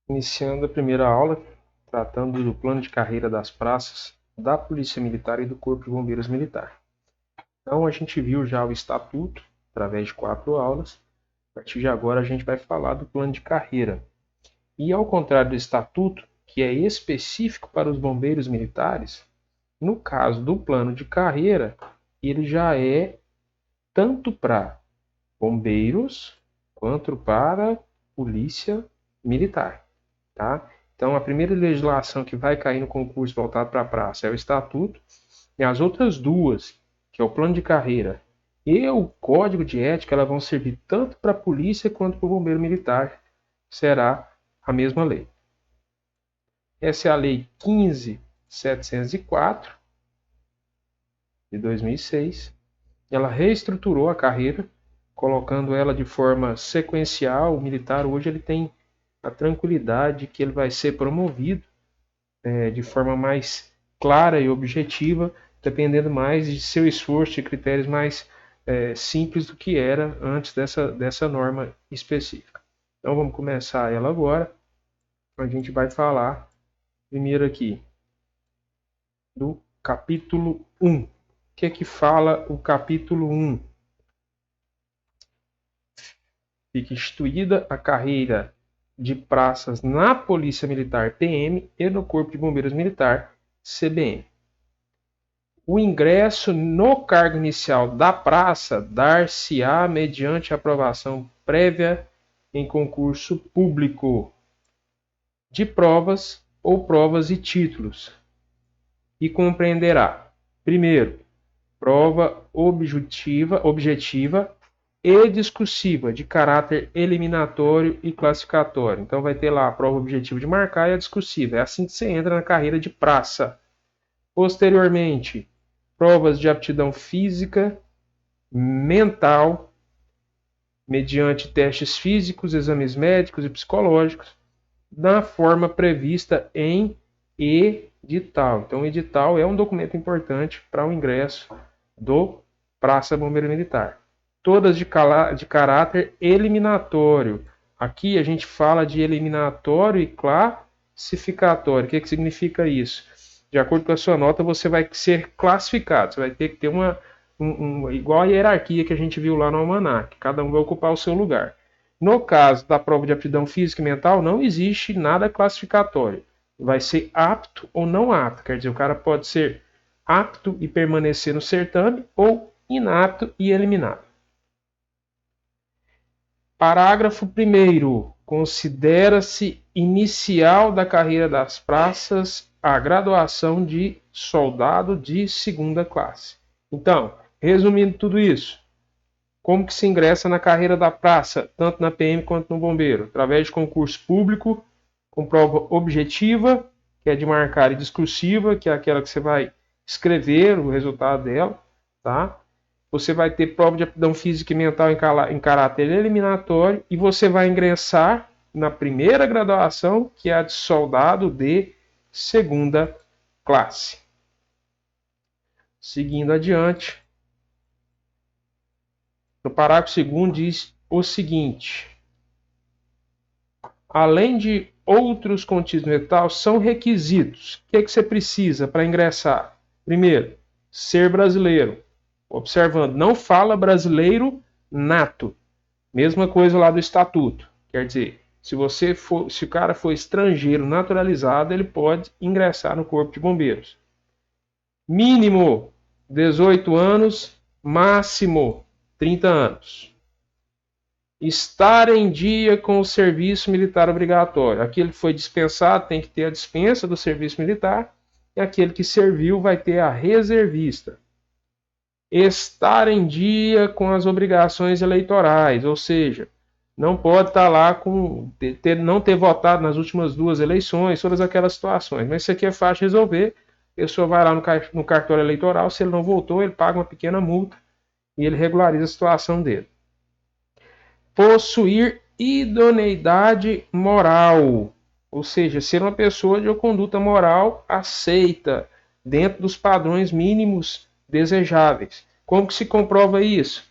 Iniciando a primeira aula, tratando do plano de carreira das praças da Polícia Militar e do Corpo de Bombeiros Militar. Então, a gente viu já o estatuto, através de 4 aulas. A partir de agora, a gente vai falar do plano de carreira. E ao contrário do estatuto, que é específico para os bombeiros militares, no caso do plano de carreira, ele já é tanto para bombeiros quanto para polícia militar. Tá? Então, a primeira legislação que vai cair no concurso voltado para a praça é o Estatuto, e as outras duas, que é o Plano de Carreira e o Código de Ética, elas vão servir tanto para a polícia quanto para o bombeiro militar, será a mesma lei. Essa é a Lei 15.704, de 2006. Ela reestruturou a carreira, colocando ela de forma sequencial. O militar hoje ele tem a tranquilidade que ele vai ser promovido de forma mais clara e objetiva, dependendo mais de seu esforço e critérios mais simples do que era antes dessa norma específica. Então vamos começar ela agora. A gente vai falar primeiro aqui do capítulo 1. O que é que fala o capítulo 1? Fica instituída a carreira de praças na Polícia Militar PM e no Corpo de Bombeiros Militar CBM. O ingresso no cargo inicial da praça dar-se-á mediante aprovação prévia em concurso público de provas ou provas e títulos, e compreenderá, primeiro, prova objetiva e discursiva de caráter eliminatório e classificatório. Então vai ter lá a prova objetiva de marcar e a discursiva. É assim que você entra na carreira de praça. Posteriormente, provas de aptidão física, mental, mediante testes físicos, exames médicos e psicológicos, na forma prevista em edital. Então, o edital é um documento importante para o ingresso do Praça Bombeiro Militar. Todas de caráter eliminatório. Aqui a gente fala de eliminatório e classificatório. O que significa isso? De acordo com a sua nota, você vai ser classificado. Você vai ter que ter igual a hierarquia que a gente viu lá no almanac. Cada um vai ocupar o seu lugar. No caso da prova de aptidão física e mental, não existe nada classificatório. Vai ser apto ou não apto. Quer dizer, o cara pode ser apto e permanecer no certame ou inapto e eliminado. Parágrafo 1º. Considera-se inicial da carreira das praças a graduação de soldado de segunda classe. Então, resumindo tudo isso, como que se ingressa na carreira da praça, tanto na PM quanto no bombeiro? Através de concurso público, com prova objetiva, que é de marcar, e discursiva, que é aquela que você vai escrever o resultado dela, tá? Você vai ter prova de aptidão física e mental em caráter eliminatório, e você vai ingressar na primeira graduação, que é a de soldado de segunda classe. Seguindo adiante, no parágrafo 2º diz o seguinte: além de outros contidos no edital, são requisitos. O que você precisa para ingressar? Primeiro, ser brasileiro. Observando, não fala brasileiro nato. Mesma coisa lá do estatuto. Quer dizer, se o cara for estrangeiro naturalizado, ele pode ingressar no Corpo de Bombeiros. Mínimo 18 anos, máximo 30 anos. Estar em dia com o serviço militar obrigatório. Aquele que foi dispensado tem que ter a dispensa do serviço militar, e aquele que serviu vai ter a reservista. Estar em dia com as obrigações eleitorais, ou seja, não pode estar lá não ter votado nas últimas 2 eleições, todas aquelas situações. Mas isso aqui é fácil de resolver. A pessoa vai lá no cartório eleitoral, se ele não votou, ele paga uma pequena multa e ele regulariza a situação dele. Possuir idoneidade moral, ou seja, ser uma pessoa de conduta moral aceita, dentro dos padrões mínimos desejáveis. Como que se comprova isso?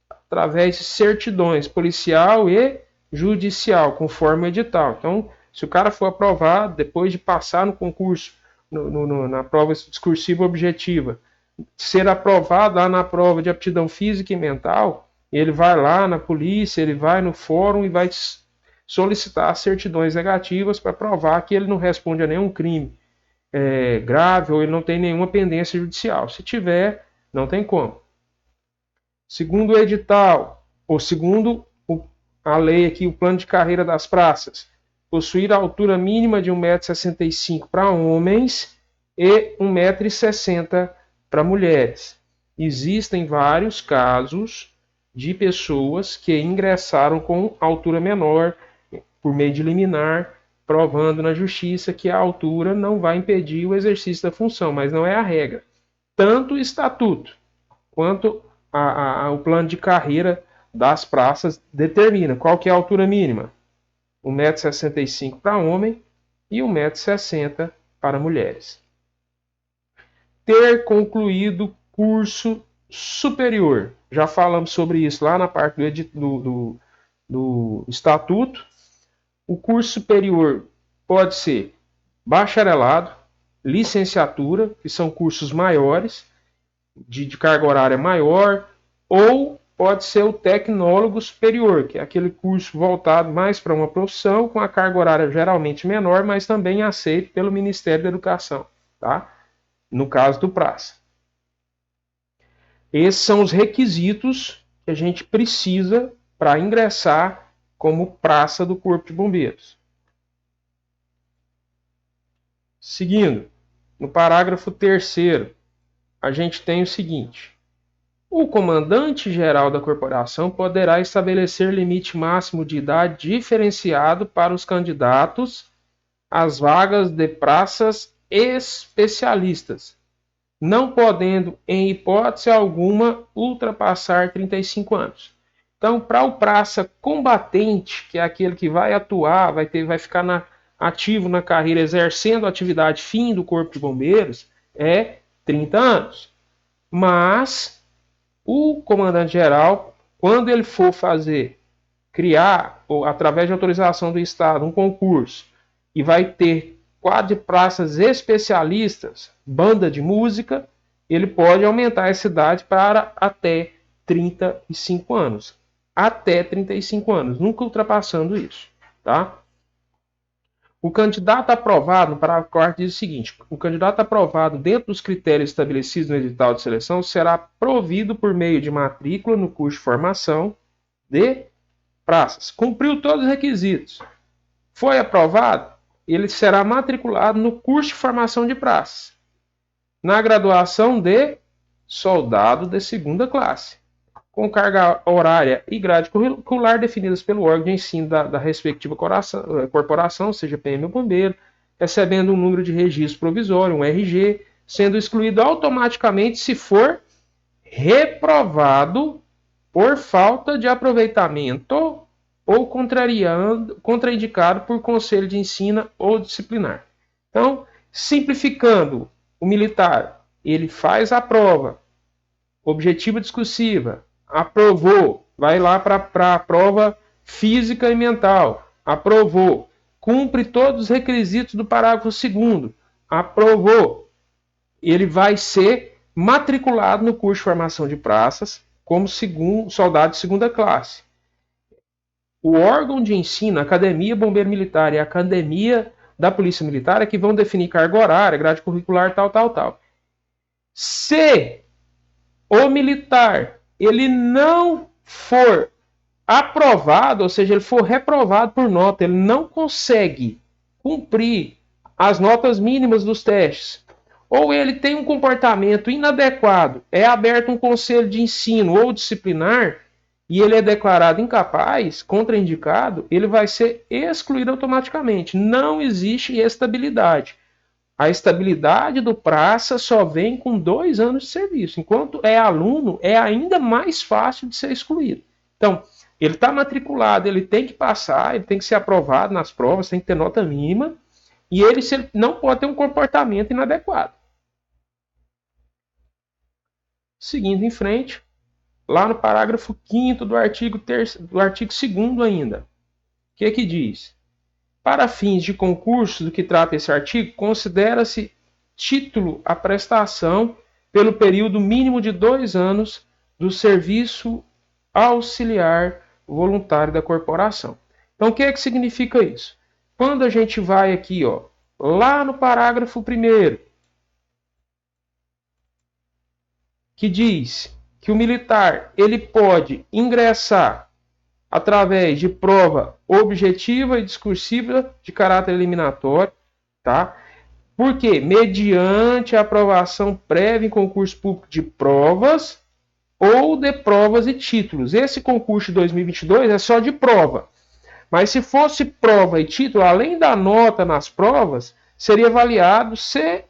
Através de certidões policial e judicial, conforme o edital. Então, Se o cara for aprovado, depois de passar no concurso, na prova discursiva objetiva, ser aprovado lá na prova de aptidão física e mental, ele vai lá na polícia, ele vai no fórum e vai solicitar certidões negativas para provar que ele não responde a nenhum crime grave ou ele não tem nenhuma pendência judicial. Se tiver, não tem como. Segundo o edital, ou segundo a lei aqui, o plano de carreira das praças, possuir a altura mínima de 1,65 m para homens e 1,60 m para mulheres. Existem vários casos de pessoas que ingressaram com altura menor por meio de liminar, provando na justiça que a altura não vai impedir o exercício da função, mas não é a regra. Tanto o estatuto quanto o plano de carreira das praças determina qual que é a altura mínima. 1,65 m para homem e 1,60 m para mulheres. Ter concluído curso superior. Já falamos sobre isso lá na parte do estatuto. O curso superior pode ser bacharelado, licenciatura, que são cursos maiores, de carga horária maior, ou pode ser o tecnólogo superior, que é aquele curso voltado mais para uma profissão, com a carga horária geralmente menor, mas também aceito pelo Ministério da Educação, tá? No caso do praça. Esses são os requisitos que a gente precisa para ingressar como praça do Corpo de Bombeiros. Seguindo, no parágrafo 3º, a gente tem o seguinte: o comandante-geral da corporação poderá estabelecer limite máximo de idade diferenciado para os candidatos às vagas de praças especialistas, não podendo, em hipótese alguma, ultrapassar 35 anos. Então, para o praça combatente, que é aquele que vai atuar, vai ficar ativo na carreira, exercendo a atividade fim do Corpo de Bombeiros, é 30 anos. Mas o comandante-geral, quando ele for criar, ou através de autorização do Estado, um concurso, e vai ter quadro de praças especialistas, banda de música, ele pode aumentar essa idade para até 35 anos. Até 35 anos, nunca ultrapassando isso, tá? O candidato aprovado, no parágrafo 4º, diz o seguinte: o candidato aprovado dentro dos critérios estabelecidos no edital de seleção será provido por meio de matrícula no curso de formação de praças. Cumpriu todos os requisitos. Foi aprovado, ele será matriculado no curso de formação de praças, na graduação de soldado de segunda classe, com carga horária e grade curricular definidas pelo órgão de ensino da respectiva corporação, seja PM ou bombeiro, recebendo um número de registro provisório, um RG, sendo excluído automaticamente se for reprovado por falta de aproveitamento ou contraindicado por conselho de ensino ou disciplinar. Então, simplificando, o militar, ele faz a prova objetiva discursiva, aprovou, vai lá para a prova física e mental, aprovou, cumpre todos os requisitos do parágrafo 2º, aprovou, ele vai ser matriculado no curso de formação de praças como soldado de segunda classe. O órgão de ensino, a Academia Bombeiro Militar e a Academia da Polícia Militar é que vão definir carga horária, grade curricular, tal. Se o militar ele não for aprovado, ou seja, ele for reprovado por nota, ele não consegue cumprir as notas mínimas dos testes, ou ele tem um comportamento inadequado, é aberto um conselho de ensino ou disciplinar, e ele é declarado incapaz, contraindicado, ele vai ser excluído automaticamente. Não existe estabilidade. A estabilidade do praça só vem com 2 anos de serviço. Enquanto é aluno, é ainda mais fácil de ser excluído. Então, ele está matriculado, ele tem que passar, ele tem que ser aprovado nas provas, tem que ter nota mínima, e ele não pode ter um comportamento inadequado. Seguindo em frente, lá no parágrafo 5º do artigo 2º ainda. O que diz? Para fins de concurso do que trata esse artigo, considera-se título a prestação pelo período mínimo de 2 anos do serviço auxiliar voluntário da corporação. Então, o que é que significa isso? Quando a gente vai aqui, ó, lá no parágrafo 1º, que diz que o militar ele pode ingressar através de prova objetiva e discursiva de caráter eliminatório, tá? Por quê? Mediante a aprovação prévia em concurso público de provas ou de provas e títulos. Esse concurso de 2022 é só de prova. Mas se fosse prova e título, além da nota nas provas, seria avaliado se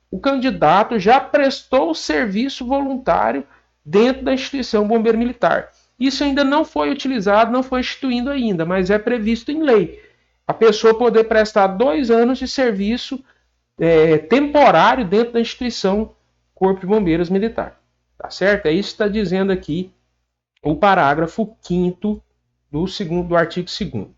o candidato já prestou serviço voluntário dentro da instituição bombeiro militar. Isso ainda não foi utilizado, não foi instituído ainda, mas é previsto em lei. A pessoa poder prestar 2 anos de serviço temporário dentro da instituição Corpo de Bombeiros Militar. Tá certo? É isso que está dizendo aqui o parágrafo 5º do artigo 2º.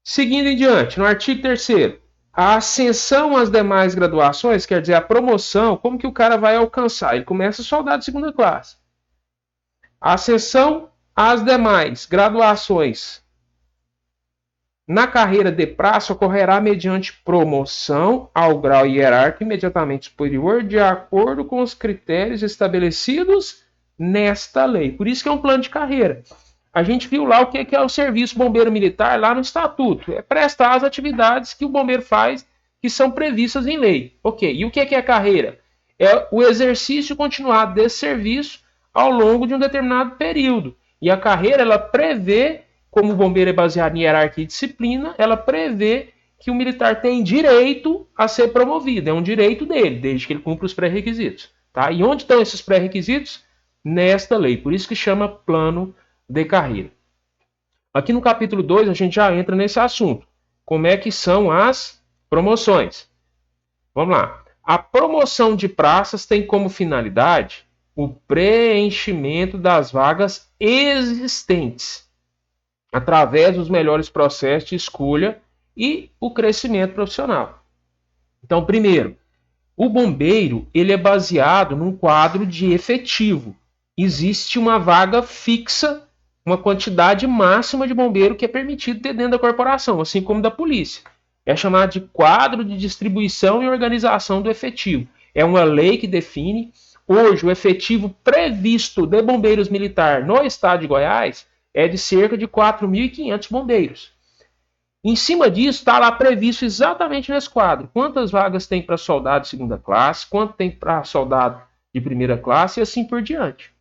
Seguindo em diante, no artigo 3º, a ascensão às demais graduações, quer dizer, a promoção, como que o cara vai alcançar? Ele começa soldado de 2ª classe. A ascensão às demais graduações na carreira de praça ocorrerá mediante promoção ao grau hierárquico imediatamente superior, de acordo com os critérios estabelecidos nesta lei. Por isso que é um plano de carreira. A gente viu lá o que é o serviço bombeiro militar lá no estatuto. É prestar as atividades que o bombeiro faz, que são previstas em lei. Ok, e o que é a carreira? É o exercício continuado desse serviço ao longo de um determinado período. E a carreira, ela prevê, como o bombeiro é baseado em hierarquia e disciplina, ela prevê que o militar tem direito a ser promovido. É um direito dele, desde que ele cumpra os pré-requisitos. Tá? E onde estão esses pré-requisitos? Nesta lei. Por isso que chama plano de carreira. Aqui no capítulo 2 a gente já entra nesse assunto. Como é que são as promoções? Vamos lá. A promoção de praças tem como finalidade o preenchimento das vagas existentes através dos melhores processos de escolha e o crescimento profissional. Então, primeiro, o bombeiro ele é baseado num quadro de efetivo. Existe uma vaga fixa, uma quantidade máxima de bombeiro que é permitido ter dentro da corporação, assim como da polícia. É chamado de quadro de distribuição e organização do efetivo. É uma lei que define. Hoje, o efetivo previsto de bombeiros militares no estado de Goiás é de cerca de 4.500 bombeiros. Em cima disso, está lá previsto exatamente nesse quadro. Quantas vagas tem para soldado de 2ª classe, quanto tem para soldado de 1ª classe e assim por diante.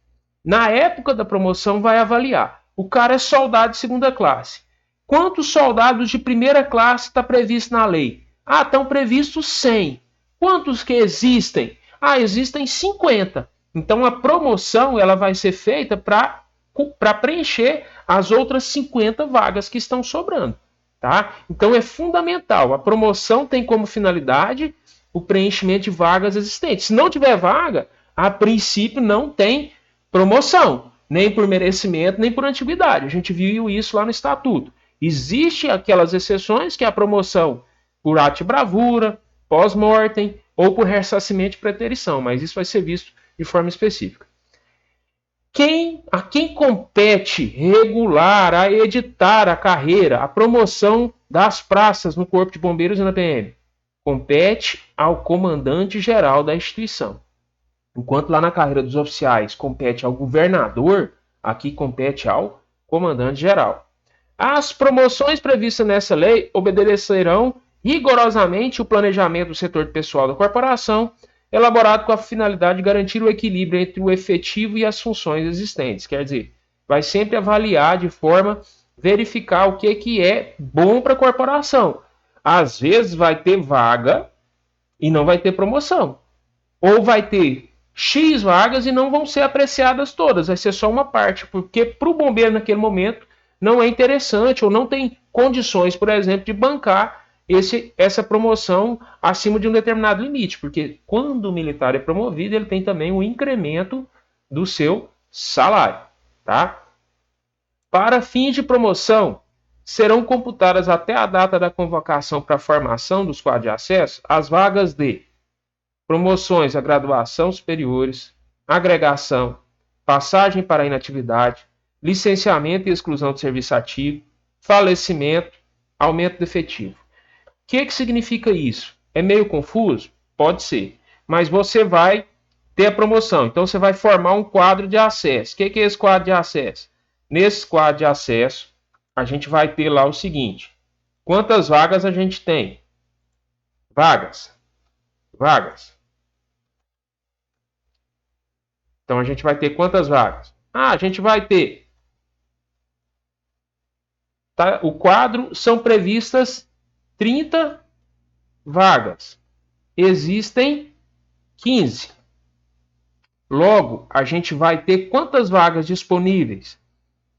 Na época da promoção, vai avaliar. O cara é soldado de 2ª classe. Quantos soldados de 1ª classe está previsto na lei? Ah, estão previstos 100. Quantos que existem? Ah, existem 50. Então, a promoção ela vai ser feita para preencher as outras 50 vagas que estão sobrando. Tá? Então, é fundamental. A promoção tem como finalidade o preenchimento de vagas existentes. Se não tiver vaga, a princípio não tem promoção, nem por merecimento, nem por antiguidade. A gente viu isso lá no estatuto. Existem aquelas exceções que é a promoção por ato de bravura, pós-mortem ou por ressarcimento de preterição, mas isso vai ser visto de forma específica. A quem compete regular, a editar a carreira, a promoção das praças no Corpo de Bombeiros e na PM? Compete ao comandante-geral da instituição. Enquanto lá na carreira dos oficiais compete ao governador, aqui compete ao comandante-geral. As promoções previstas nessa lei obedecerão rigorosamente o planejamento do setor de pessoal da corporação, elaborado com a finalidade de garantir o equilíbrio entre o efetivo e as funções existentes. Quer dizer, vai sempre avaliar de forma verificar o que é bom para a corporação. Às vezes vai ter vaga e não vai ter promoção. Ou vai ter X vagas e não vão ser apreciadas todas, vai ser só uma parte, porque para o bombeiro naquele momento não é interessante ou não tem condições, por exemplo, de bancar essa promoção acima de um determinado limite, porque quando o militar é promovido, ele tem também um incremento do seu salário. Tá? Para fins de promoção, serão computadas até a data da convocação para a formação dos quadros de acesso as vagas de promoções à graduação superiores, agregação, passagem para a inatividade, licenciamento e exclusão de serviço ativo, falecimento, aumento de efetivo. O que significa isso? É meio confuso? Pode ser. Mas você vai ter a promoção. Então, você vai formar um quadro de acesso. O que é esse quadro de acesso? Nesse quadro de acesso, a gente vai ter lá o seguinte. Quantas vagas a gente tem? Vagas. Então, a gente vai ter quantas vagas? A gente vai ter... Tá? O quadro são previstas 30 vagas. Existem 15. Logo, a gente vai ter quantas vagas disponíveis?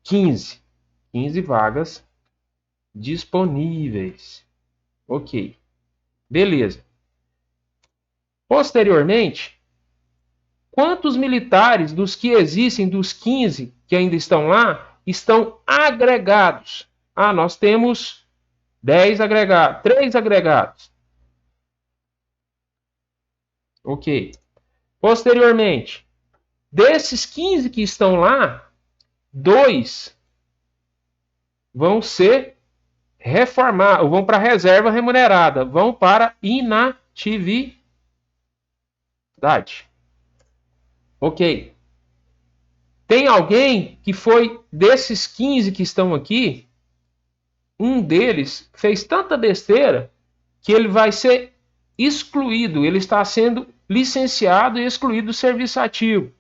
15. 15 vagas disponíveis. Ok. Beleza. Posteriormente, quantos militares dos que existem, dos 15 que ainda estão lá, estão agregados? Nós temos 10 agregados, 3 agregados. Ok. Posteriormente, desses 15 que estão lá, 2 vão ser reformados, vão para a reserva remunerada, vão para inatividade. Ok. Tem alguém que foi desses 15 que estão aqui, um deles fez tanta besteira que ele vai ser excluído, ele está sendo licenciado e excluído do serviço ativo.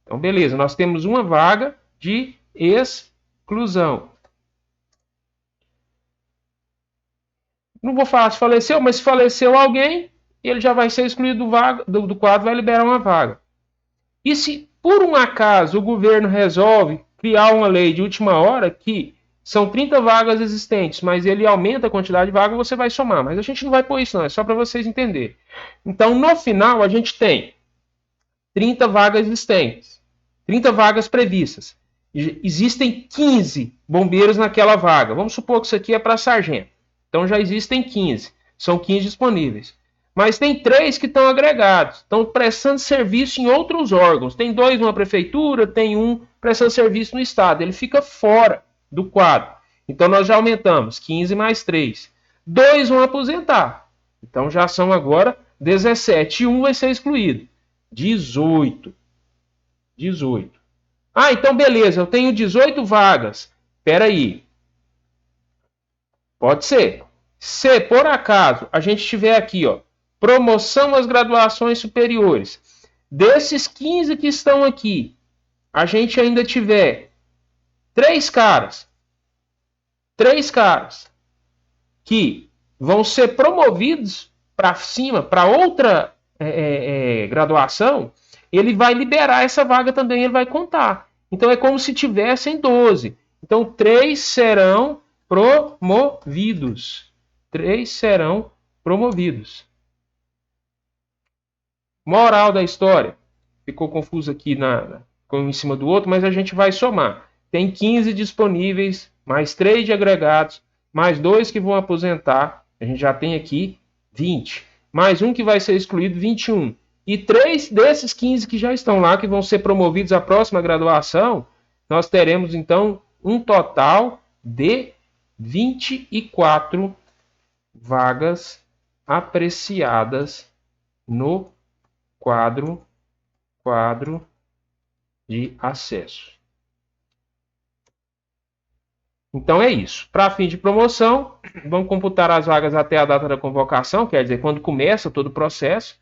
Então, beleza, nós temos uma vaga de exclusão. Não vou falar se faleceu, mas se faleceu alguém, ele já vai ser excluído do quadro, vai liberar uma vaga. E se por um acaso o governo resolve criar uma lei de última hora que são 30 vagas existentes, mas ele aumenta a quantidade de vagas, você vai somar. Mas a gente não vai pôr isso não, é só para vocês entenderem. Então, no final, a gente tem 30 vagas existentes, 30 vagas previstas. Existem 15 bombeiros naquela vaga. Vamos supor que isso aqui é para sargento. Então, já existem 15. São 15 disponíveis. Mas tem 3 que estão agregados, estão prestando serviço em outros órgãos. Tem 2 numa prefeitura, tem 1 prestando serviço no estado. Ele fica fora do quadro. Então, nós já aumentamos 15 mais 3. 2 vão aposentar. Então, já são agora 17. E 1 vai ser excluído. 18. Então beleza, eu tenho 18 vagas. Espera aí. Pode ser. Se por acaso a gente tiver aqui, promoção às graduações superiores, desses 15 que estão aqui, a gente ainda tiver 3 caras que vão ser promovidos para cima, para outra graduação, ele vai liberar essa vaga também, ele vai contar. Então é como se tivessem 12. Então 3 serão promovidos. 3 serão promovidos. Moral da história. Ficou confuso aqui em cima do outro, mas a gente vai somar. Tem 15 disponíveis, mais 3 de agregados, mais 2 que vão aposentar. A gente já tem aqui 20. Mais 1 que vai ser excluído, 21. E 3 desses 15 que já estão lá, que vão ser promovidos à próxima graduação, nós teremos então um total de 24 vagas apreciadas no quadro de acesso. Então é isso. Para fim de promoção, vamos computar as vagas até a data da convocação, quer dizer, quando começa todo o processo.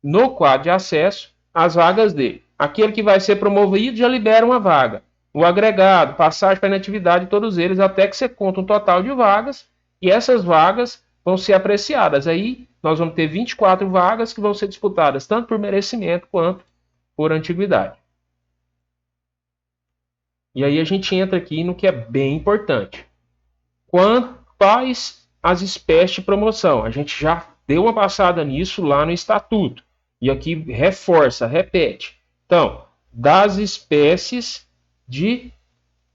No quadro de acesso, as vagas de aquele que vai ser promovido já libera uma vaga. O agregado, passagem para inatividade, todos eles, até que você conta um total de vagas, e essas vagas vão ser apreciadas. Aí nós vamos ter 24 vagas que vão ser disputadas tanto por merecimento quanto por antiguidade. E aí a gente entra aqui no que é bem importante. Quais as espécies de promoção? A gente já deu uma passada nisso lá no estatuto. E aqui reforça, repete. Então, das espécies de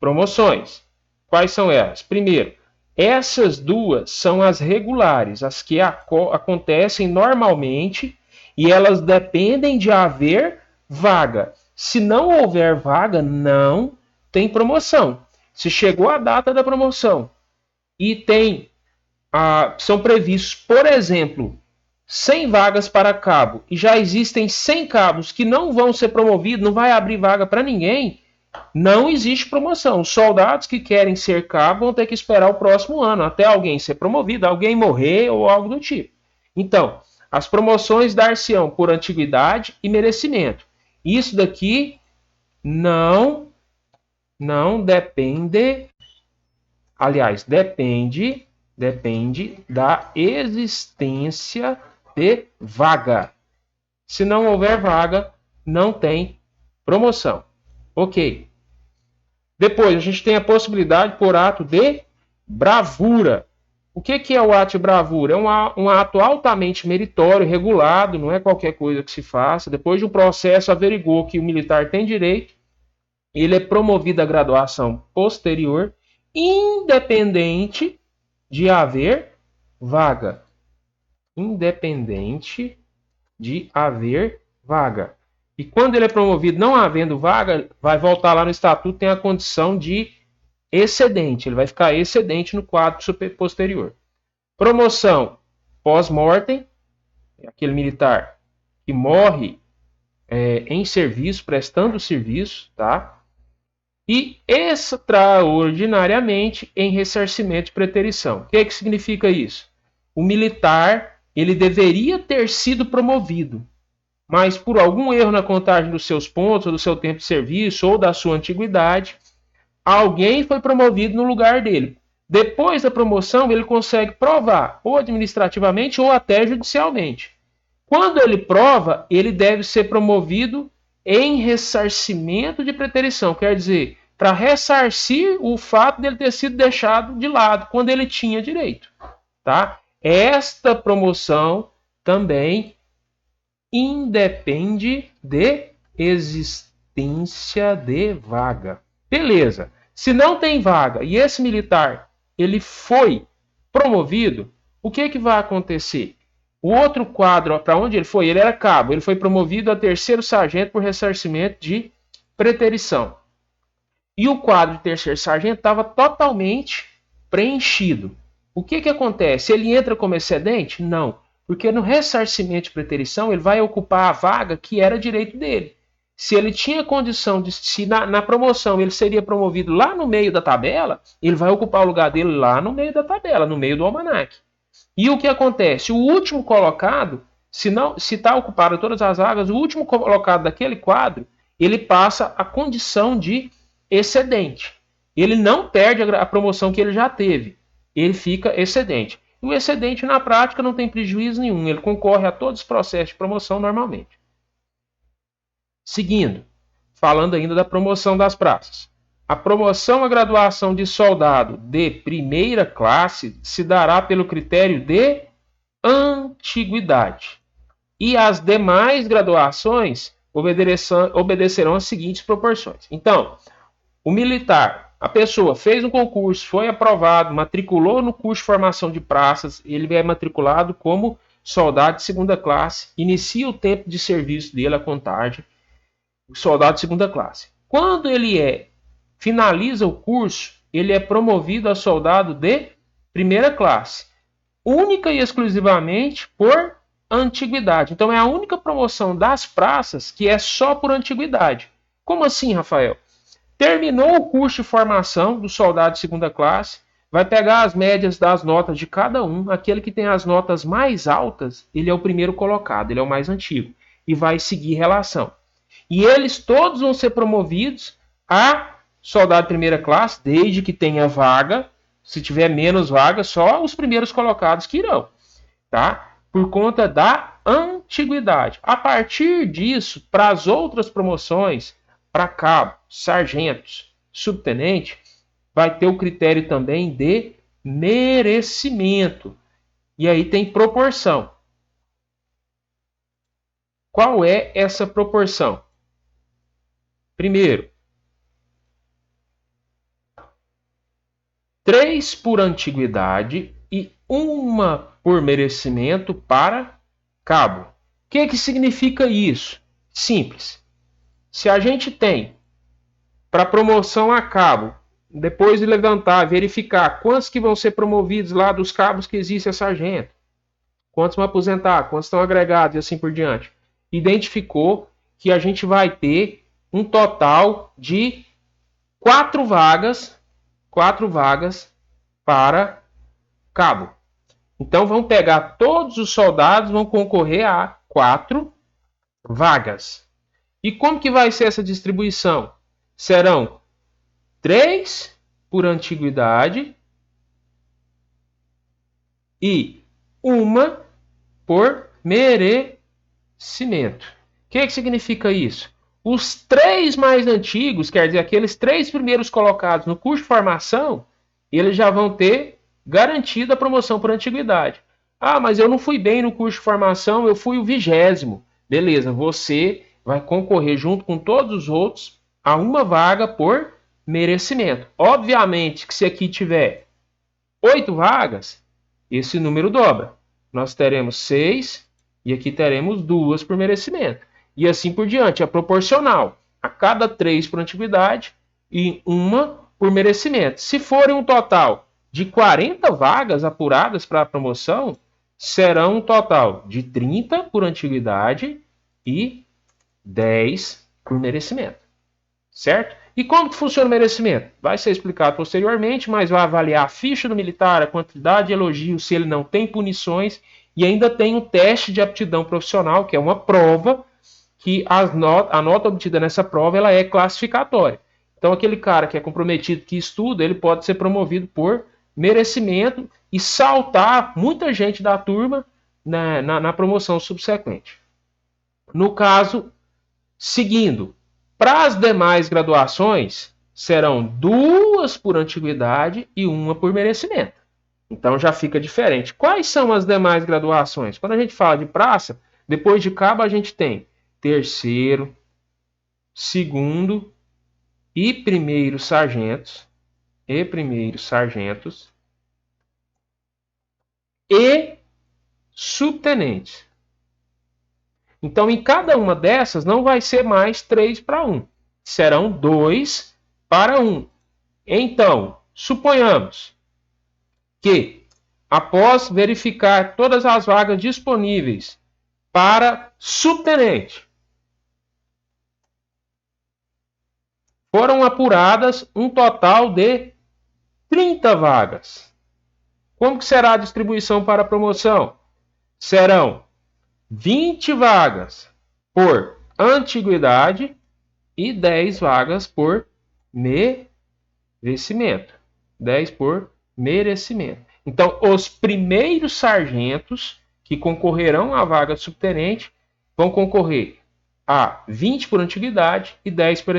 promoções. Quais são elas? Primeiro, Essas duas são as regulares, as que acontecem normalmente e elas dependem de haver vaga. Se não houver vaga, não tem promoção. Se chegou a data da promoção e são previstos, por exemplo, 100 vagas para cabo e já existem 100 cabos que não vão ser promovidos, não vai abrir vaga para ninguém, não existe promoção. Os soldados que querem ser cabo vão ter que esperar o próximo ano até alguém ser promovido, alguém morrer ou algo do tipo. Então, as promoções dar-se-ão por antiguidade e merecimento. Isso daqui não depende, aliás, depende da existência de vaga. Se não houver vaga, não tem promoção. Ok. Depois, a gente tem a possibilidade por ato de bravura. O que é o ato de bravura? É um ato altamente meritório, regulado, não é qualquer coisa que se faça. Depois de um processo, averigou que o militar tem direito, ele é promovido à graduação posterior, independente de haver vaga. Independente de haver vaga. E quando ele é promovido não havendo vaga, vai voltar lá no estatuto, tem a condição de excedente. Ele vai ficar excedente no quadro posterior. Promoção pós-mortem, é aquele militar que morre em serviço, prestando serviço, tá? E extraordinariamente em ressarcimento de preterição. O que significa isso? O militar, ele deveria ter sido promovido, mas por algum erro na contagem dos seus pontos, ou do seu tempo de serviço, ou da sua antiguidade, alguém foi promovido no lugar dele. Depois da promoção, ele consegue provar, ou administrativamente, ou até judicialmente. Quando ele prova, ele deve ser promovido em ressarcimento de preterição, quer dizer, para ressarcir o fato dele ter sido deixado de lado quando ele tinha direito. Tá? Esta promoção também independe de existência de vaga. Beleza. Se não tem vaga e esse militar ele foi promovido, o que vai acontecer? O outro quadro, para onde ele foi? Ele era cabo. Ele foi promovido a terceiro sargento por ressarcimento de preterição. E o quadro de terceiro sargento estava totalmente preenchido. O que acontece? Ele entra como excedente? Não. Porque no ressarcimento de preterição, ele vai ocupar a vaga que era direito dele. Se ele tinha condição de, se na promoção ele seria promovido lá no meio da tabela, ele vai ocupar o lugar dele lá no meio da tabela, no meio do almanaque. E o que acontece? O último colocado, se está ocupado todas as vagas, o último colocado daquele quadro, ele passa a condição de excedente. Ele não perde a promoção que ele já teve. Ele fica excedente. E o excedente, na prática, não tem prejuízo nenhum. Ele concorre a todos os processos de promoção normalmente. Seguindo, falando ainda da promoção das praças. A promoção à graduação de soldado de primeira classe se dará pelo critério de antiguidade. E as demais graduações obedecerão às seguintes proporções. Então, o militar, a pessoa fez um concurso, foi aprovado, matriculou no curso de formação de praças, ele é matriculado como soldado de segunda classe, inicia o tempo de serviço dele, a contagem, o soldado de segunda classe. Quando ele finaliza o curso, ele é promovido a soldado de primeira classe, única e exclusivamente por antiguidade. Então é a única promoção das praças que é só por antiguidade. Como assim, Rafael? Terminou o curso de formação do soldado de segunda classe, vai pegar as médias das notas de cada um, aquele que tem as notas mais altas, ele é o primeiro colocado, ele é o mais antigo, e vai seguir relação. E eles todos vão ser promovidos a soldado de primeira classe, desde que tenha vaga. Se tiver menos vaga, só os primeiros colocados que irão, tá? Por conta da antiguidade. A partir disso, para as outras promoções, para cabo, sargentos, subtenente, vai ter o critério também de merecimento. E aí tem proporção. Qual é essa proporção? Primeiro, 3 por antiguidade e 1 por merecimento para cabo. O que significa isso? Simples. Se a gente tem para promoção a cabo, depois de levantar, verificar quantos que vão ser promovidos lá dos cabos que existe a sargento, quantos vão aposentar, quantos estão agregados e assim por diante. Identificou que a gente vai ter um total de 4 vagas para cabo. Então vão pegar todos os soldados, vão concorrer a 4 vagas. E como que vai ser essa distribuição? Serão 3 por antiguidade e 1 por merecimento. O que significa isso? Os 3 mais antigos, quer dizer, aqueles 3 primeiros colocados no curso de formação, eles já vão ter garantida a promoção por antiguidade. Ah, mas eu não fui bem no curso de formação, eu fui o 20º. Beleza, você vai concorrer junto com todos os outros a 1 vaga por merecimento. Obviamente que se aqui tiver 8 vagas, esse número dobra. Nós teremos 6 e aqui teremos 2 por merecimento. E assim por diante, é proporcional. A cada 3 por antiguidade e 1 por merecimento. Se forem um total de 40 vagas apuradas para a promoção, serão um total de 30 por antiguidade e 10 por merecimento. Certo? E como que funciona o merecimento? Vai ser explicado posteriormente, mas vai avaliar a ficha do militar, a quantidade de elogios, se ele não tem punições, e ainda tem um teste de aptidão profissional, que é uma prova, que a nota obtida nessa prova ela é classificatória. Então aquele cara que é comprometido, que estuda, ele pode ser promovido por merecimento e saltar muita gente da turma na promoção subsequente. No caso, seguindo, para as demais graduações, serão 2 por antiguidade e 1 por merecimento. Então já fica diferente. Quais são as demais graduações? Quando a gente fala de praça, depois de cabo a gente tem 3º, 2º e 1º sargentos, e subtenentes. Então, em cada uma dessas, não vai ser mais 3 para 1. Serão 2 para 1. Então, suponhamos que, após verificar todas as vagas disponíveis para subtenente, foram apuradas um total de 30 vagas. Como que será a distribuição para a promoção? Serão 20 vagas por antiguidade e 10 vagas por merecimento. 10 por merecimento. Então, os primeiros sargentos que concorrerão à vaga de subtenente vão concorrer a 20 por antiguidade e 10 por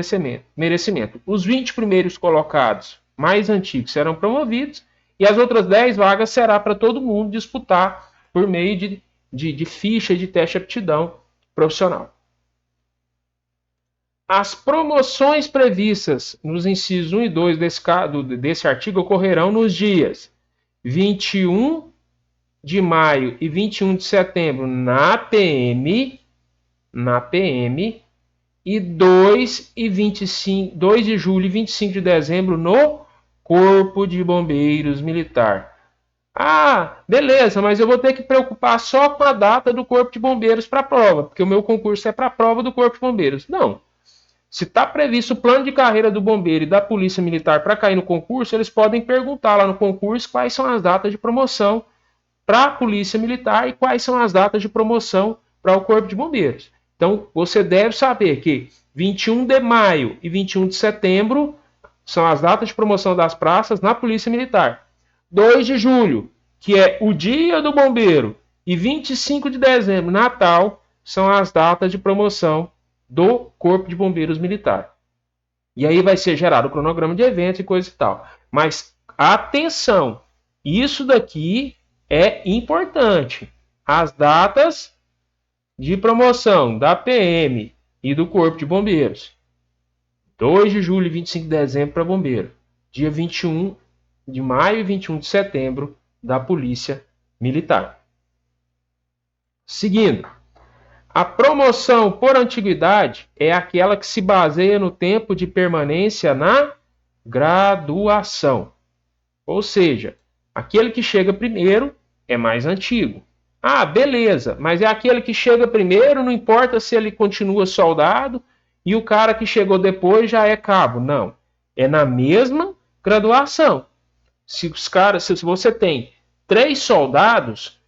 merecimento. Os 20 primeiros colocados mais antigos serão promovidos e as outras 10 vagas será para todo mundo disputar por meio de ficha de teste de aptidão profissional. As promoções previstas nos incisos 1 e 2 desse artigo ocorrerão nos dias 21 de maio e 21 de setembro na PM, e 2 de julho e 25 de dezembro no Corpo de Bombeiros Militar. Ah, beleza, mas eu vou ter que preocupar só com a data do Corpo de Bombeiros para a prova, porque o meu concurso é para a prova do Corpo de Bombeiros. Não. Se está previsto o plano de carreira do bombeiro e da Polícia Militar para cair no concurso, eles podem perguntar lá no concurso quais são as datas de promoção para a Polícia Militar e quais são as datas de promoção para o Corpo de Bombeiros. Então, você deve saber que 21 de maio e 21 de setembro são as datas de promoção das praças na Polícia Militar. 2 de julho, que é o dia do bombeiro, e 25 de dezembro, Natal, são as datas de promoção do Corpo de Bombeiros Militar. E aí vai ser gerado o cronograma de eventos e coisa e tal. Mas atenção, isso daqui é importante. As datas de promoção da PM e do Corpo de Bombeiros. 2 de julho e 25 de dezembro para bombeiro. Dia 21 de maio e 21 de setembro da Polícia Militar. Seguindo, a promoção por antiguidade é aquela que se baseia no tempo de permanência na graduação. Ou seja, aquele que chega primeiro é mais antigo. Ah, beleza, mas é aquele que chega primeiro, não importa se ele continua soldado e o cara que chegou depois já é cabo. Não, é na mesma graduação. Se você tem 3 soldados,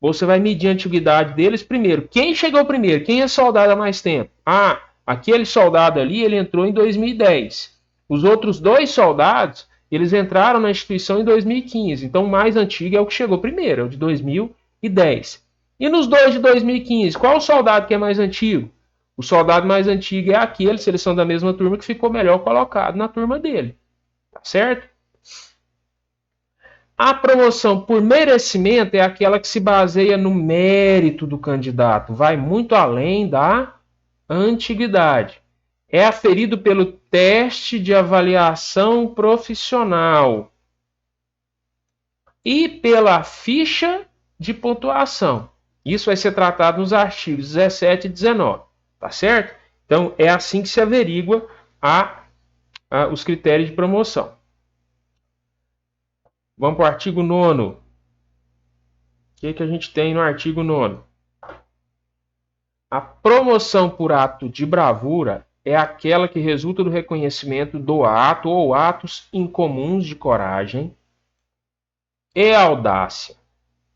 você vai medir a antiguidade deles primeiro. Quem chegou primeiro? Quem é soldado há mais tempo? Ah, aquele soldado ali, ele entrou em 2010. Os outros 2 soldados, eles entraram na instituição em 2015. Então, o mais antigo é o que chegou primeiro, é o de 2010. E nos 2 de 2015, qual o soldado que é mais antigo? O soldado mais antigo é aquele, se eles são da mesma turma, que ficou melhor colocado na turma dele. Tá certo? A promoção por merecimento é aquela que se baseia no mérito do candidato, vai muito além da antiguidade. É aferido pelo teste de avaliação profissional e pela ficha de pontuação. Isso vai ser tratado nos artigos 17 e 19, tá certo? Então, é assim que se averigua os critérios de promoção. Vamos para o artigo 9º. O que a gente tem no artigo 9º? A promoção por ato de bravura é aquela que resulta do reconhecimento do ato ou atos incomuns de coragem e audácia,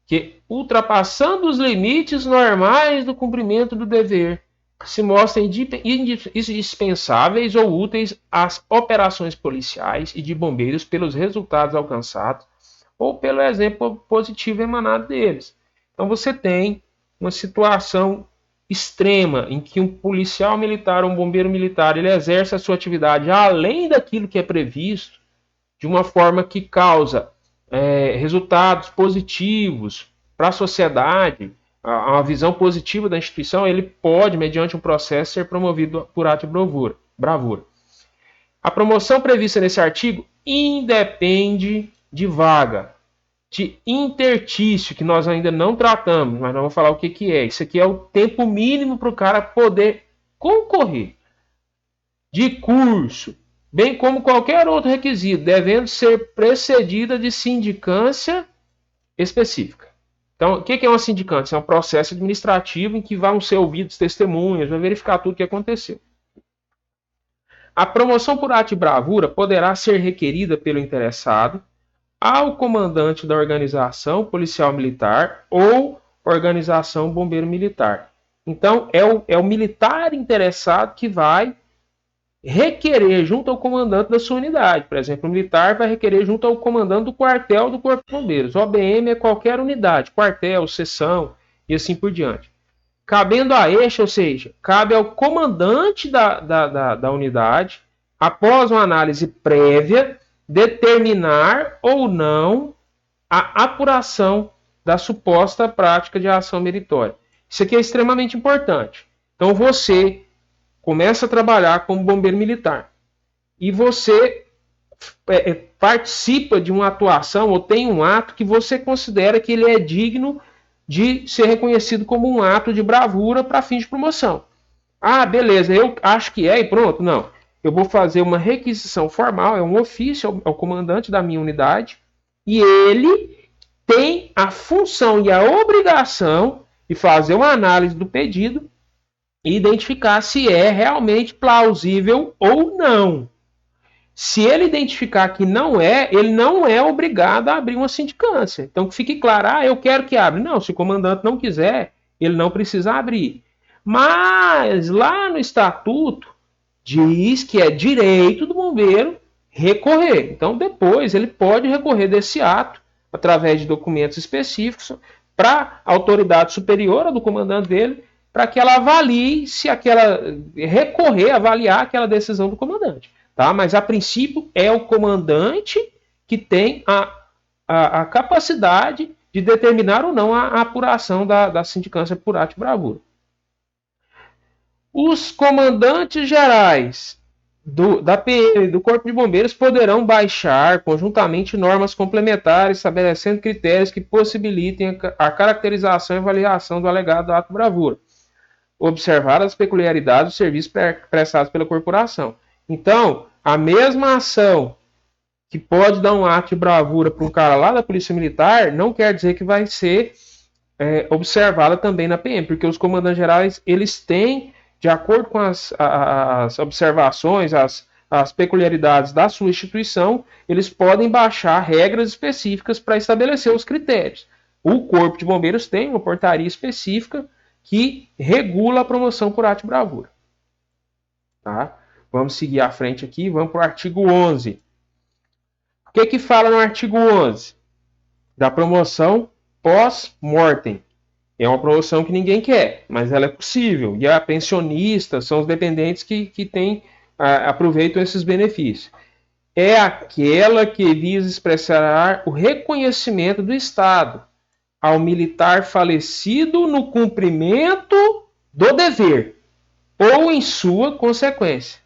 que, ultrapassando os limites normais do cumprimento do dever, se mostram indispensáveis ou úteis às operações policiais e de bombeiros pelos resultados alcançados ou pelo exemplo positivo emanado deles. Então você tem uma situação extrema em que um policial militar ou um bombeiro militar ele exerce a sua atividade além daquilo que é previsto, de uma forma que causa resultados positivos para a sociedade, uma visão positiva da instituição, ele pode, mediante um processo, ser promovido por ato de bravura. A promoção prevista nesse artigo independe de vaga, de intertício, que nós ainda não tratamos, mas nós vamos falar o que é. Isso aqui é o tempo mínimo para o cara poder concorrer, de curso, bem como qualquer outro requisito, devendo ser precedida de sindicância específica. Então, o que é uma sindicância? É um processo administrativo em que vão ser ouvidos testemunhas, vai verificar tudo o que aconteceu. A promoção por ato de bravura poderá ser requerida pelo interessado ao comandante da organização policial militar ou organização bombeiro militar. Então, é o militar interessado que vai requerer junto ao comandante da sua unidade. Por exemplo, o militar vai requerer junto ao comandante do quartel do Corpo de Bombeiros. O OBM é qualquer unidade, quartel, seção e assim por diante. Cabendo a este, ou seja, cabe ao comandante da unidade, após uma análise prévia, determinar ou não a apuração da suposta prática de ação meritória. Isso aqui é extremamente importante. Então você começa a trabalhar como bombeiro militar e você participa de uma atuação ou tem um ato que você considera que ele é digno de ser reconhecido como um ato de bravura para fins de promoção. Ah, beleza, eu acho que é e pronto. Não, eu vou fazer uma requisição formal, é um ofício ao comandante da minha unidade e ele tem a função e a obrigação de fazer uma análise do pedido e identificar se é realmente plausível ou não. Se ele identificar que não é, ele não é obrigado a abrir uma sindicância. Então, que fique claro, eu quero que abra. Não, se o comandante não quiser, ele não precisa abrir. Mas, lá no estatuto, diz que é direito do bombeiro recorrer. Então, depois, ele pode recorrer desse ato, através de documentos específicos, para a autoridade superior do comandante dele, para que ela avalie se avaliar aquela decisão do comandante. Tá? Mas, a princípio, é o comandante que tem a capacidade de determinar ou não a apuração da sindicância por ato de bravura. Os comandantes gerais da PM e do Corpo de Bombeiros poderão baixar conjuntamente normas complementares, estabelecendo critérios que possibilitem a caracterização e avaliação do alegado ato bravura, observar as peculiaridades dos serviços prestados pela corporação. Então, a mesma ação que pode dar um ato de bravura para um cara lá da Polícia Militar, não quer dizer que vai ser observada também na PM, porque os comandantes gerais, eles têm, de acordo com as observações, as peculiaridades da sua instituição, eles podem baixar regras específicas para estabelecer os critérios. O Corpo de Bombeiros tem uma portaria específica que regula a promoção por ato de bravura. Tá? Vamos seguir à frente aqui, vamos para o artigo 11. O que fala no artigo 11? Da promoção pós-mortem. É uma promoção que ninguém quer, mas ela é possível. E a pensionista são os dependentes que aproveitam esses benefícios. É aquela que visa expressar o reconhecimento do Estado ao militar falecido no cumprimento do dever ou em sua consequência.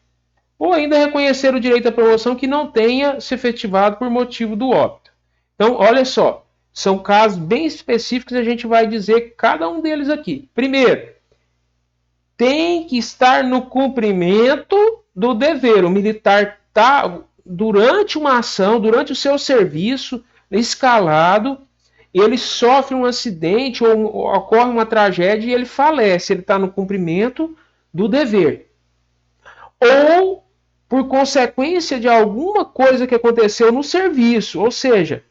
Ou ainda reconhecer o direito à promoção que não tenha se efetivado por motivo do óbito. Então, olha só, são casos bem específicos e a gente vai dizer cada um deles aqui. Primeiro, tem que estar no cumprimento do dever. O militar está, durante uma ação, durante o seu serviço, escalado, ele sofre um acidente ou ocorre uma tragédia e ele falece. Ele está no cumprimento do dever. Ou por consequência de alguma coisa que aconteceu no serviço, ou seja,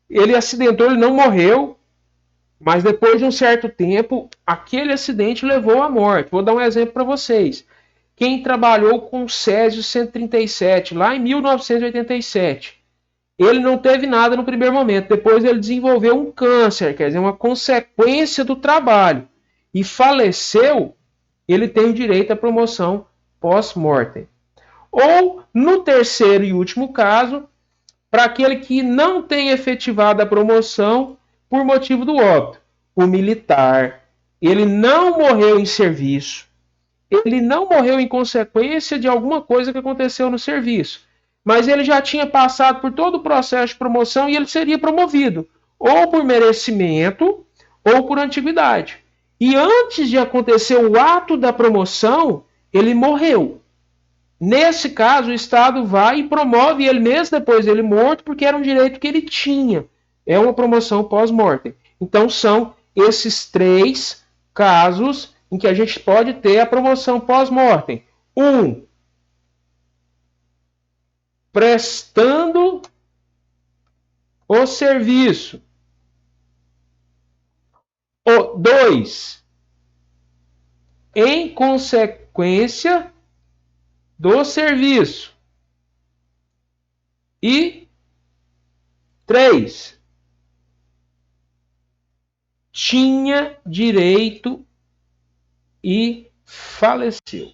ele acidentou, ele não morreu, mas depois de um certo tempo, aquele acidente levou à morte. Vou dar um exemplo para vocês. Quem trabalhou com o Césio 137, lá em 1987, ele não teve nada no primeiro momento, depois ele desenvolveu um câncer, quer dizer, uma consequência do trabalho, e faleceu, ele tem o direito à promoção pós-mortem. Ou, no terceiro e último caso, para aquele que não tem efetivado a promoção por motivo do óbito. O militar, ele não morreu em serviço, ele não morreu em consequência de alguma coisa que aconteceu no serviço, mas ele já tinha passado por todo o processo de promoção e ele seria promovido, ou por merecimento, ou por antiguidade. E antes de acontecer o ato da promoção, ele morreu. Nesse caso, o Estado vai e promove ele mesmo depois dele morto, porque era um direito que ele tinha. É uma promoção pós-mortem. Então, são esses 3 casos em que a gente pode ter a promoção pós-mortem. 1. Prestando o serviço. 2. Em consequência do serviço. E 3. Tinha direito e faleceu.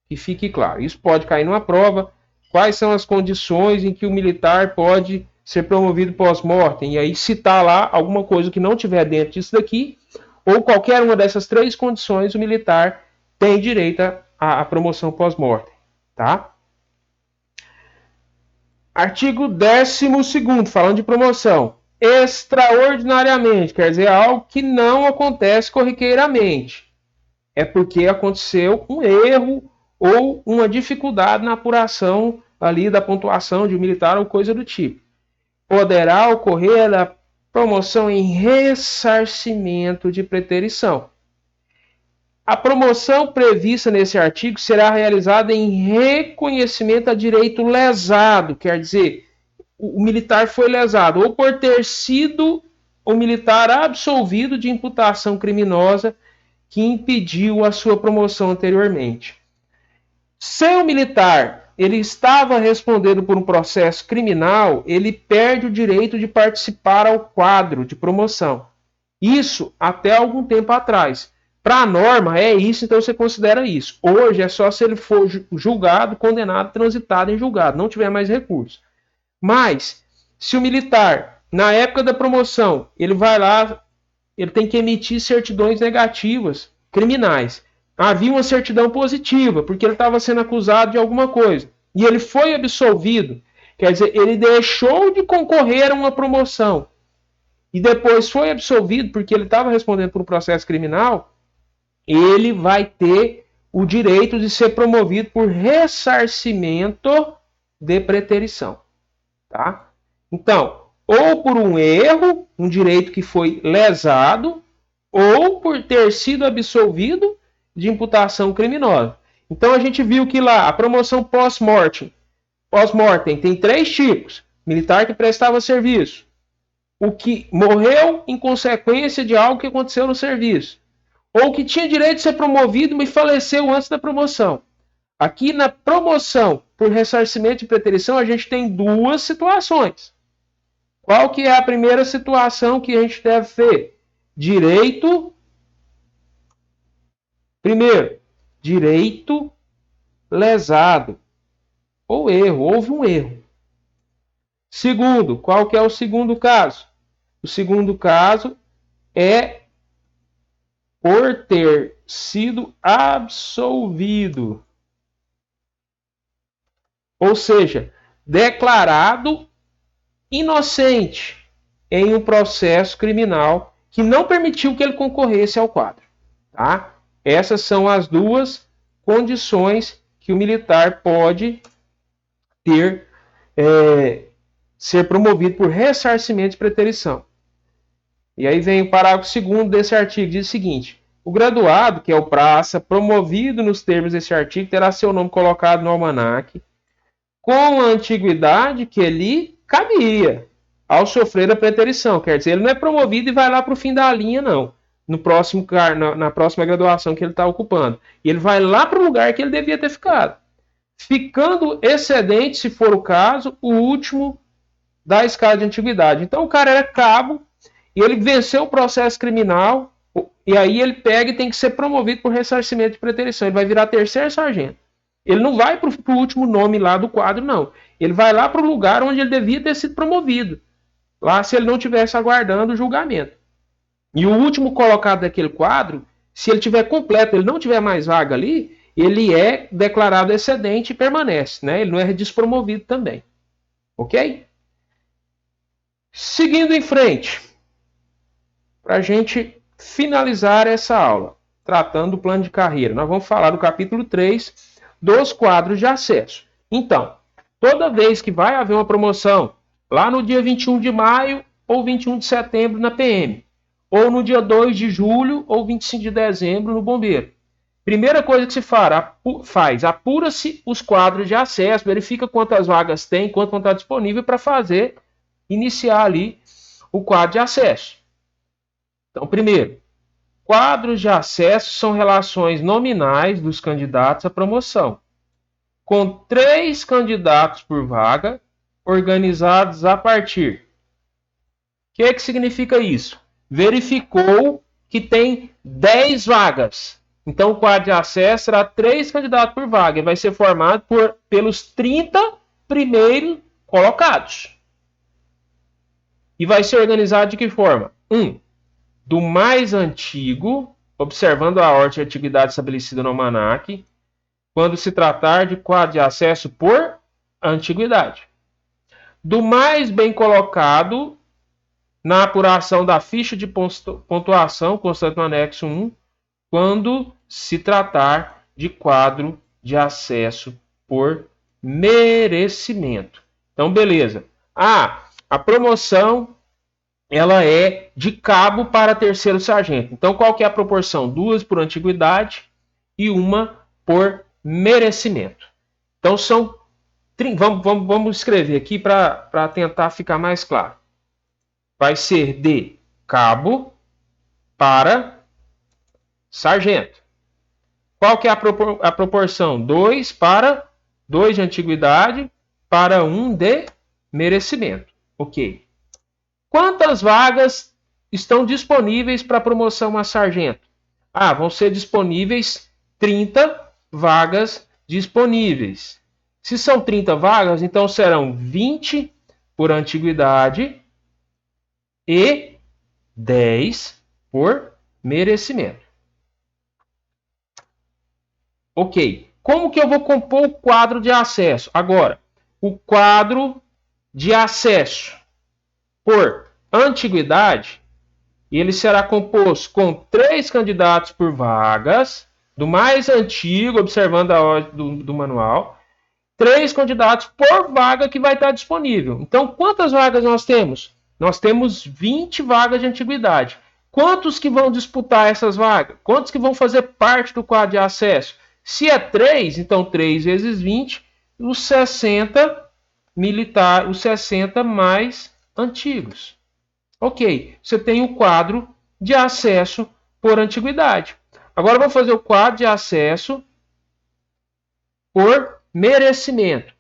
Que fique claro. Isso pode cair numa prova. Quais são as condições em que o militar pode ser promovido pós-mortem? E aí citar lá alguma coisa que não tiver dentro disso daqui, ou qualquer uma dessas 3 condições, o militar tem direito à promoção pós-mortem. Tá? Artigo 12º, falando de promoção. Extraordinariamente, quer dizer, algo que não acontece corriqueiramente. É porque aconteceu um erro ou uma dificuldade na apuração ali da pontuação de um militar ou coisa do tipo. Poderá ocorrer a promoção em ressarcimento de preterição. A promoção prevista nesse artigo será realizada em reconhecimento a direito lesado, quer dizer, o militar foi lesado, ou por ter sido o militar absolvido de imputação criminosa que impediu a sua promoção anteriormente. Se o militar ele estava respondendo por um processo criminal, ele perde o direito de participar ao quadro de promoção. Isso até algum tempo atrás. Para a norma é isso, então você considera isso. Hoje é só se ele for julgado, condenado, transitado em julgado, não tiver mais recurso. Mas, se o militar, na época da promoção, ele vai lá, ele tem que emitir certidões negativas, criminais. havia uma certidão positiva, porque ele estava sendo acusado de alguma coisa. E ele foi absolvido. Quer dizer, ele deixou de concorrer a uma promoção. E depois foi absolvido porque ele estava respondendo por um processo criminal. Ele vai ter o direito de ser promovido por ressarcimento de preterição. Tá? Então, ou por um erro, um direito que foi lesado, ou por ter sido absolvido de imputação criminosa. Então a gente viu que lá a promoção pós-mortem tem 3 tipos: militar que prestava serviço, o que morreu em consequência de algo que aconteceu no serviço, ou que tinha direito de ser promovido, mas faleceu antes da promoção. Aqui na promoção por ressarcimento de preterição, a gente tem 2 situações. Qual que é a primeira situação que a gente deve ver? Primeiro, direito lesado ou erro, houve um erro. Segundo, qual que é o segundo caso? O segundo caso é por ter sido absolvido. Ou seja, declarado inocente em um processo criminal que não permitiu que ele concorresse ao quadro. Tá? Essas são as 2 condições que o militar pode ter, ser promovido por ressarcimento de preterição. E aí vem o parágrafo 2º desse artigo, diz o seguinte: o graduado, que é o praça, promovido nos termos desse artigo, terá seu nome colocado no almanaque com a antiguidade que lhe cabia ao sofrer a preterição. Quer dizer, ele não é promovido e vai lá para o fim da linha, não. Na próxima graduação que ele está ocupando. E ele vai lá para o lugar que ele devia ter ficado. Ficando excedente, se for o caso, o último da escala de antiguidade. Então o cara era cabo e ele venceu o processo criminal e aí ele pega e tem que ser promovido por ressarcimento de preterição. Ele vai virar 3º sargento. Ele não vai para o último nome lá do quadro, não. Ele vai lá para o lugar onde ele devia ter sido promovido. Lá se ele não estivesse aguardando o julgamento. E o último colocado daquele quadro, se ele tiver completo, ele não tiver mais vaga ali, ele é declarado excedente e permanece, né? Ele não é despromovido também. Ok? Seguindo em frente, para a gente finalizar essa aula, tratando do plano de carreira, nós vamos falar do capítulo 3 dos quadros de acesso. Então, toda vez que vai haver uma promoção, lá no dia 21 de maio ou 21 de setembro na PM, ou no dia 2 de julho ou 25 de dezembro no bombeiro, primeira coisa que se faz, apura-se os quadros de acesso, verifica quantas vagas tem, quanto está disponível para iniciar ali o quadro de acesso. Então, primeiro, quadros de acesso são relações nominais dos candidatos à promoção, com 3 candidatos por vaga, organizados a partir. O que significa isso? Verificou que tem 10 vagas. Então, o quadro de acesso será 3 candidatos por vaga e vai ser formado pelos 30 primeiros colocados. E vai ser organizado de que forma? Do mais antigo, observando a ordem de antiguidade estabelecida no almanaque, quando se tratar de quadro de acesso por antiguidade. Do mais bem colocado, na apuração da ficha de pontuação constante no anexo 1, quando se tratar de quadro de acesso por merecimento. Então, beleza. A promoção ela é de cabo para 3º sargento. Então, qual que é a proporção? 2 por antiguidade e 1 por merecimento. Então, vamos escrever aqui para tentar ficar mais claro. Vai ser de cabo para sargento. Qual que é a proporção? 2 de antiguidade para 1 de merecimento. Ok. Quantas vagas estão disponíveis para promoção a sargento? Vão ser disponíveis 30 vagas disponíveis. Se são 30 vagas, então serão 20 por antiguidade e 10 por merecimento. Ok. Como que eu vou compor o quadro de acesso? Agora, o quadro de acesso por antiguidade, ele será composto com 3 candidatos por vagas, do mais antigo, observando a ordem do manual, 3 candidatos por vaga que vai estar disponível. Então, quantas vagas nós temos? Nós temos 20 vagas de antiguidade. Quantos que vão disputar essas vagas? Quantos que vão fazer parte do quadro de acesso? Se é 3, então 3 vezes 20, os 60 militares, os 60 mais antigos. Ok, você tem o quadro de acesso por antiguidade. Agora vamos fazer o quadro de acesso por merecimento.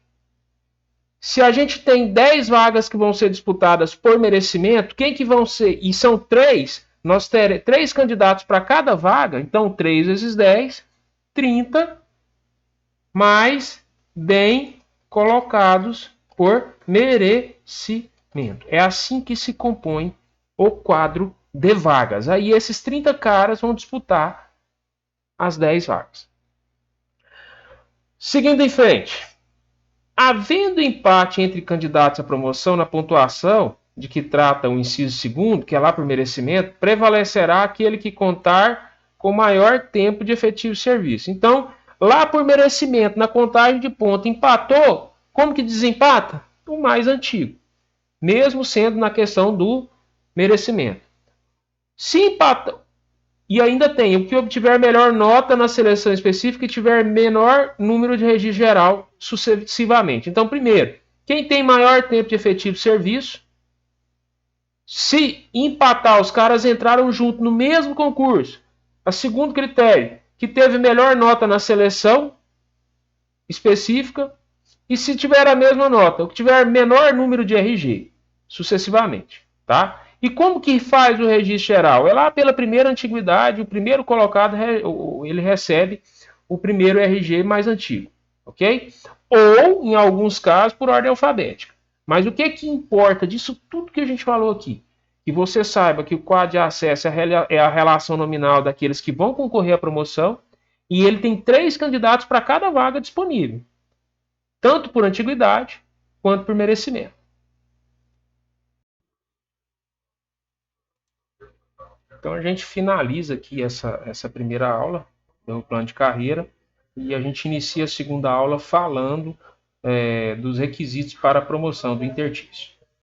Se a gente tem 10 vagas que vão ser disputadas por merecimento, quem que vão ser? E são 3, nós teremos 3 candidatos para cada vaga, então 3 vezes 10, 30, mais bem colocados por merecimento. É assim que se compõe o quadro de vagas. Aí esses 30 caras vão disputar as 10 vagas. Seguindo em frente. Havendo empate entre candidatos à promoção na pontuação de que trata o inciso 2º, que é lá por merecimento, prevalecerá aquele que contar com maior tempo de efetivo serviço. Então, lá por merecimento, na contagem de ponto, empatou, como que desempata? O mais antigo, mesmo sendo na questão do merecimento. Se empata, e ainda tem o que obtiver melhor nota na seleção específica e tiver menor número de registro geral sucessivamente. Então, primeiro, quem tem maior tempo de efetivo serviço, se empatar, os caras entraram junto no mesmo concurso. A segundo critério, que teve melhor nota na seleção específica e se tiver a mesma nota, o que tiver menor número de RG, sucessivamente, tá? E como que faz o registro geral? É lá pela primeira antiguidade, o primeiro colocado ele recebe o primeiro RG mais antigo, ok? Ou, em alguns casos, por ordem alfabética. Mas o que importa disso tudo que a gente falou aqui? Que você saiba que o quadro de acesso é a relação nominal daqueles que vão concorrer à promoção e ele tem 3 candidatos para cada vaga disponível, tanto por antiguidade quanto por merecimento. Então a gente finaliza aqui essa primeira aula do plano de carreira e a gente inicia a segunda aula falando dos requisitos para a promoção do intertício.